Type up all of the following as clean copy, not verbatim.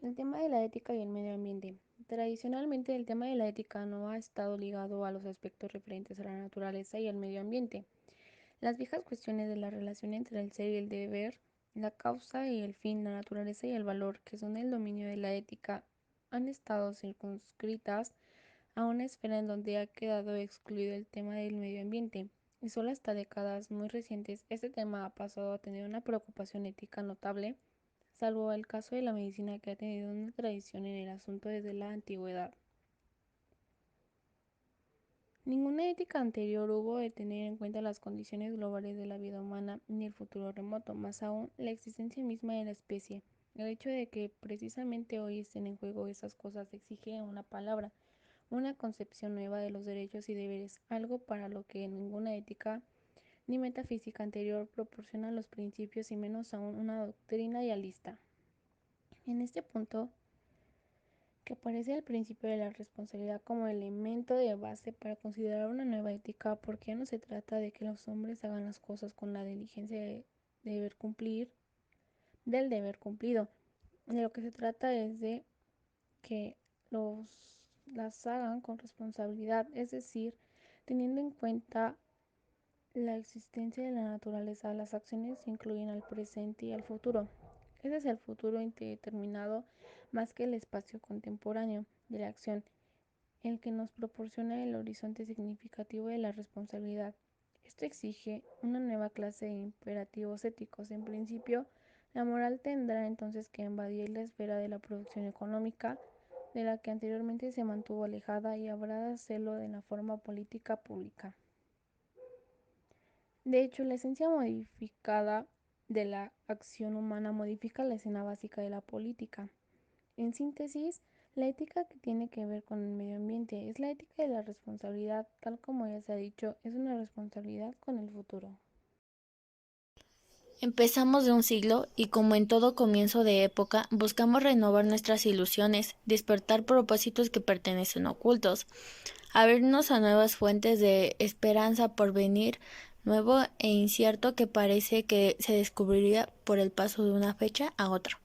El tema de la ética y el medio ambiente. Tradicionalmente, el tema de la ética no ha estado ligado a los aspectos referentes a la naturaleza y el medio ambiente. Las viejas cuestiones de la relación entre el ser y el deber, la causa y el fin, la naturaleza y el valor, que son el dominio de la ética, han estado circunscritas a una esfera en donde ha quedado excluido el tema del medio ambiente. Y solo hasta décadas muy recientes este tema ha pasado a tener una preocupación ética notable, salvo el caso de la medicina que ha tenido una tradición en el asunto desde la antigüedad. Ninguna ética anterior hubo de tener en cuenta las condiciones globales de la vida humana ni el futuro remoto, más aún la existencia misma de la especie. El hecho de que precisamente hoy estén en juego esas cosas exige una palabra, una concepción nueva de los derechos y deberes, algo para lo que ninguna ética ni metafísica anterior proporciona los principios y menos aún una doctrina idealista. En este punto, que aparece al principio de la responsabilidad como elemento de base para considerar una nueva ética, porque ya no se trata de que los hombres hagan las cosas con la diligencia de deber cumplir, del deber cumplido. De lo que se trata es de que los las hagan con responsabilidad, es decir, teniendo en cuenta la existencia de la naturaleza. Las acciones incluyen al presente y al futuro. Ese es el futuro indeterminado más que el espacio contemporáneo de la acción, el que nos proporciona el horizonte significativo de la responsabilidad. Esto exige una nueva clase de imperativos éticos. En principio, la moral tendrá entonces que invadir la esfera de la producción económica, de la que anteriormente se mantuvo alejada, y habrá de hacerlo de la forma política pública. De hecho, la esencia modificada de la acción humana modifica la escena básica de la política. En síntesis, la ética que tiene que ver con el medio ambiente es la ética de la responsabilidad, tal como ya se ha dicho, es una responsabilidad con el futuro. Empezamos de un siglo y como en todo comienzo de época, buscamos renovar nuestras ilusiones, despertar propósitos que pertenecen ocultos, abrirnos a nuevas fuentes de esperanza por venir nuevo e incierto que parece que se descubriría por el paso de una fecha a otra.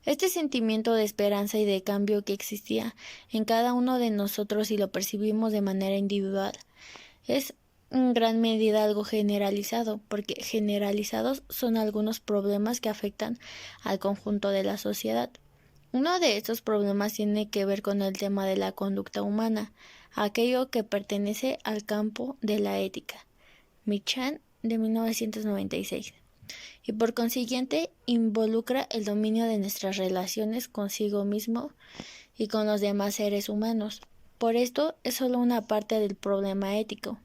Este sentimiento de esperanza y de cambio que existía en cada uno de nosotros y lo percibimos de manera individual es en gran medida algo generalizado, porque generalizados son algunos problemas que afectan al conjunto de la sociedad. Uno de estos problemas tiene que ver con el tema de la conducta humana, aquello que pertenece al campo de la ética. Michan de 1996. Y por consiguiente involucra el dominio de nuestras relaciones consigo mismo y con los demás seres humanos. Por esto es solo una parte del problema ético.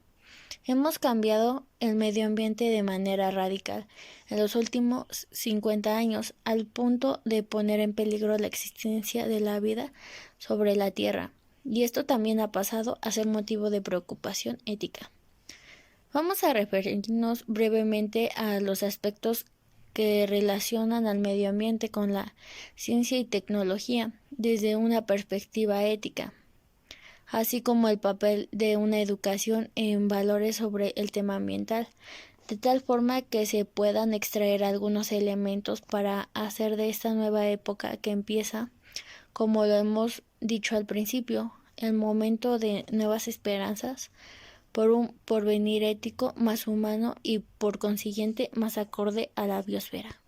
Hemos cambiado el medio ambiente de manera radical en los últimos 50 años, al punto de poner en peligro la existencia de la vida sobre la Tierra. Y esto también ha pasado a ser motivo de preocupación ética. Vamos a referirnos brevemente a los aspectos que relacionan al medio ambiente con la ciencia y tecnología desde una perspectiva ética, así como el papel de una educación en valores sobre el tema ambiental, de tal forma que se puedan extraer algunos elementos para hacer de esta nueva época que empieza, como lo hemos dicho al principio, el momento de nuevas esperanzas por un porvenir ético más humano y por consiguiente más acorde a la biosfera.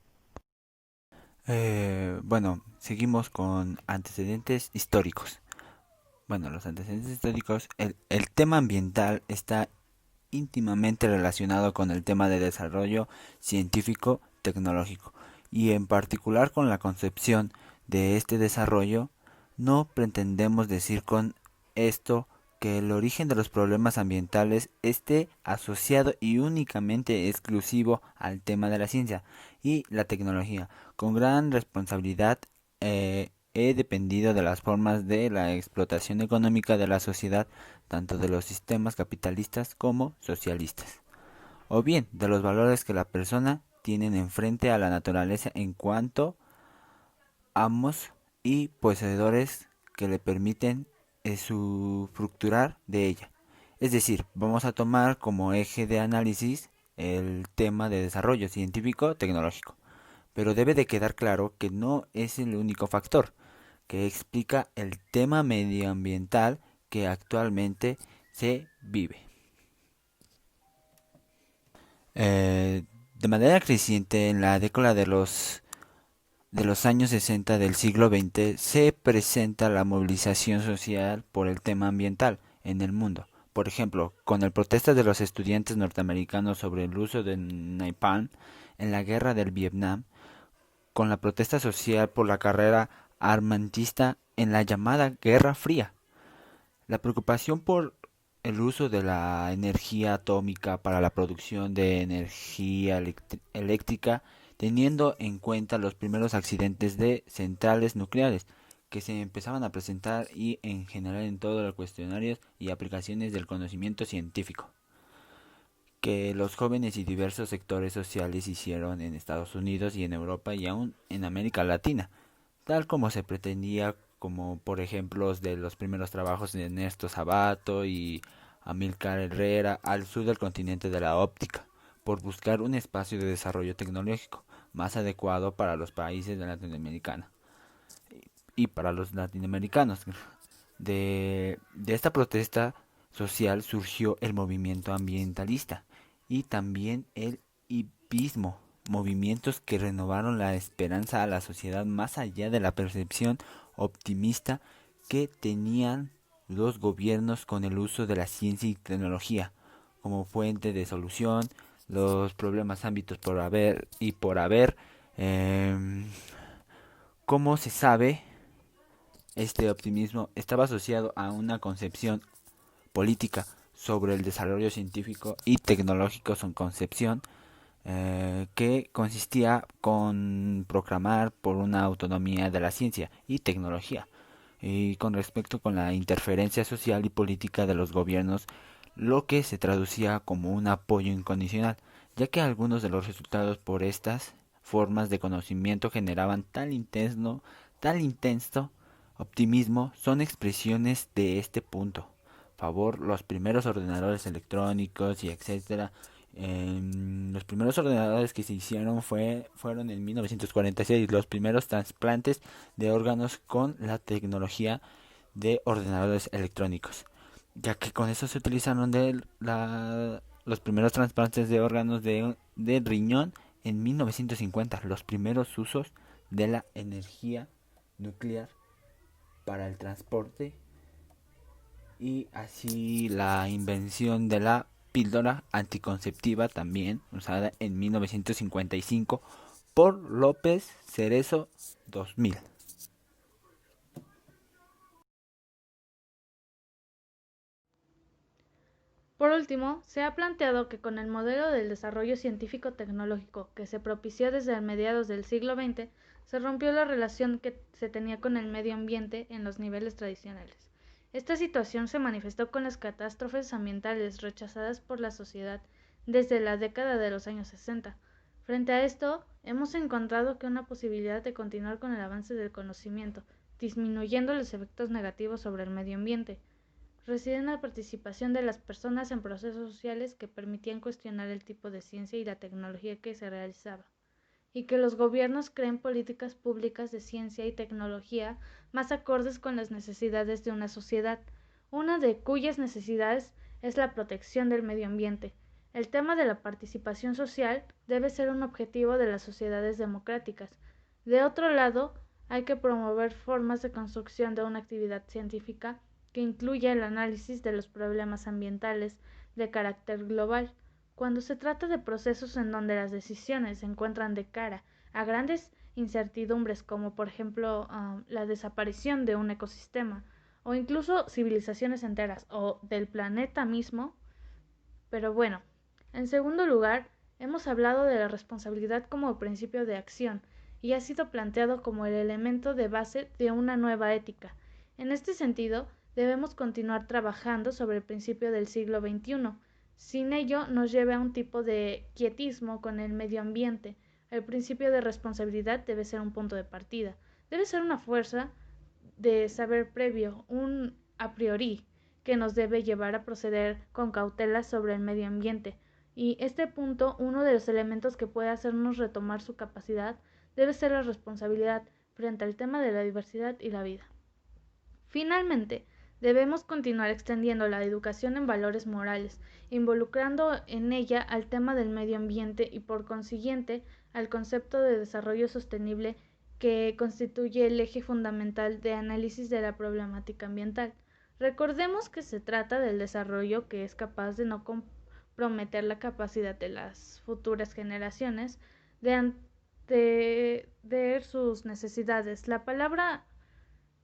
Bueno, seguimos con antecedentes históricos. Bueno, los antecedentes históricos, el tema ambiental está íntimamente relacionado con el tema de desarrollo científico tecnológico y en particular con la concepción de este desarrollo. No pretendemos decir con esto que el origen de los problemas ambientales esté asociado y únicamente exclusivo al tema de la ciencia y la tecnología. Con gran responsabilidad he dependido de las formas de la explotación económica de la sociedad, tanto de los sistemas capitalistas como socialistas, o bien de los valores que la persona tienen enfrente a la naturaleza en cuanto amos y poseedores que le permiten su fructurar de ella. Es decir, vamos a tomar como eje de análisis el tema de desarrollo científico tecnológico. pero debe de quedar claro que no es el único factor que explica el tema medioambiental que actualmente se vive. De manera creciente en la década de los años 60 del siglo XX se presenta la movilización social por el tema ambiental en el mundo. Por ejemplo, con el protesta de los estudiantes norteamericanos sobre el uso de napalm en la guerra del Vietnam, con la protesta social por la carrera armamentista en la llamada Guerra Fría. La preocupación por el uso de la energía atómica para la producción de energía eléctrica, teniendo en cuenta los primeros accidentes de centrales nucleares que se empezaban a presentar y en general en todos los cuestionarios y aplicaciones del conocimiento científico que los jóvenes y diversos sectores sociales hicieron en Estados Unidos y en Europa y aún en América Latina, tal como se pretendía, como por ejemplo de los primeros trabajos de Ernesto Sabato y Amílcar Herrera al sur del continente de la óptica, por buscar un espacio de desarrollo tecnológico más adecuado para los países de Latinoamérica y para los latinoamericanos. De esta protesta social surgió el movimiento ambientalista y también el hipismo, movimientos que renovaron la esperanza a la sociedad más allá de la percepción optimista que tenían los gobiernos con el uso de la ciencia y tecnología como fuente de solución los problemas ámbitos por haber y por haber. Como se sabe, este optimismo estaba asociado a una concepción política sobre el desarrollo científico y tecnológico, su concepción que consistía con proclamar por una autonomía de la ciencia y tecnología y con respecto con la interferencia social y política de los gobiernos, lo que se traducía como un apoyo incondicional, ya que algunos de los resultados por estas formas de conocimiento generaban tal intenso optimismo, son expresiones de este punto. Favor, los primeros ordenadores electrónicos y etcétera. Los primeros ordenadores que se hicieron fueron en 1946, los primeros trasplantes de órganos con la tecnología de ordenadores electrónicos, ya que con eso se utilizaron los primeros trasplantes de órganos de riñón en 1950, los primeros usos de la energía nuclear para el transporte y así la invención de la píldora anticonceptiva también usada en 1955 por López Cerezo 2000. Por último, se ha planteado que con el modelo del desarrollo científico-tecnológico que se propició desde mediados del siglo XX, se rompió la relación que se tenía con el medio ambiente en los niveles tradicionales. Esta situación se manifestó con las catástrofes ambientales rechazadas por la sociedad desde la década de los años 60. Frente a esto, hemos encontrado que una posibilidad de continuar con el avance del conocimiento, disminuyendo los efectos negativos sobre el medio ambiente, reside en la participación de las personas en procesos sociales que permitían cuestionar el tipo de ciencia y la tecnología que se realizaba, y que los gobiernos creen políticas públicas de ciencia y tecnología más acordes con las necesidades de una sociedad, una de cuyas necesidades es la protección del medio ambiente. El tema de la participación social debe ser un objetivo de las sociedades democráticas. De otro lado, hay que promover formas de construcción de una actividad científica que incluya el análisis de los problemas ambientales de carácter global. Cuando se trata de procesos en donde las decisiones se encuentran de cara a grandes incertidumbres como por ejemplo la desaparición de un ecosistema o incluso civilizaciones enteras o del planeta mismo. Pero bueno, en segundo lugar, hemos hablado de la responsabilidad como principio de acción y ha sido planteado como el elemento de base de una nueva ética. En este sentido, debemos continuar trabajando sobre el principio del siglo XXI. Sin ello, nos lleve a un tipo de quietismo con el medio ambiente. El principio de responsabilidad debe ser un punto de partida. Debe ser una fuerza de saber previo, un a priori, que nos debe llevar a proceder con cautela sobre el medio ambiente. Y este punto, uno de los elementos que puede hacernos retomar su capacidad debe ser la responsabilidad frente al tema de la diversidad y la vida. Finalmente, debemos continuar extendiendo la educación en valores morales, involucrando en ella al tema del medio ambiente y por consiguiente al concepto de desarrollo sostenible que constituye el eje fundamental de análisis de la problemática ambiental. Recordemos que se trata del desarrollo que es capaz de no comprometer la capacidad de las futuras generaciones de atender sus necesidades. La palabra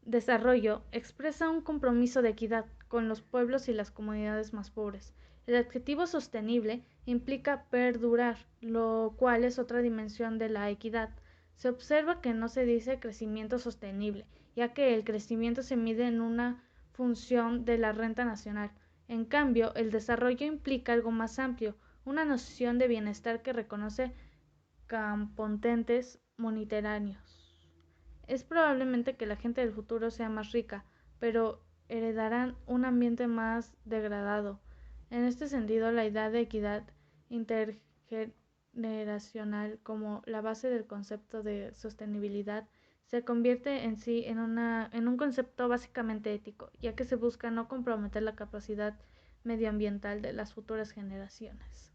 desarrollo expresa un compromiso de equidad con los pueblos y las comunidades más pobres. El adjetivo sostenible implica perdurar, lo cual es otra dimensión de la equidad. Se observa que no se dice crecimiento sostenible, ya que el crecimiento se mide en una función de la renta nacional. En cambio, el desarrollo implica algo más amplio, una noción de bienestar que reconoce componentes monetarios. Es probablemente que la gente del futuro sea más rica, pero heredarán un ambiente más degradado. En este sentido, la idea de equidad intergeneracional como la base del concepto de sostenibilidad se convierte en sí en un concepto básicamente ético, ya que se busca no comprometer la capacidad medioambiental de las futuras generaciones.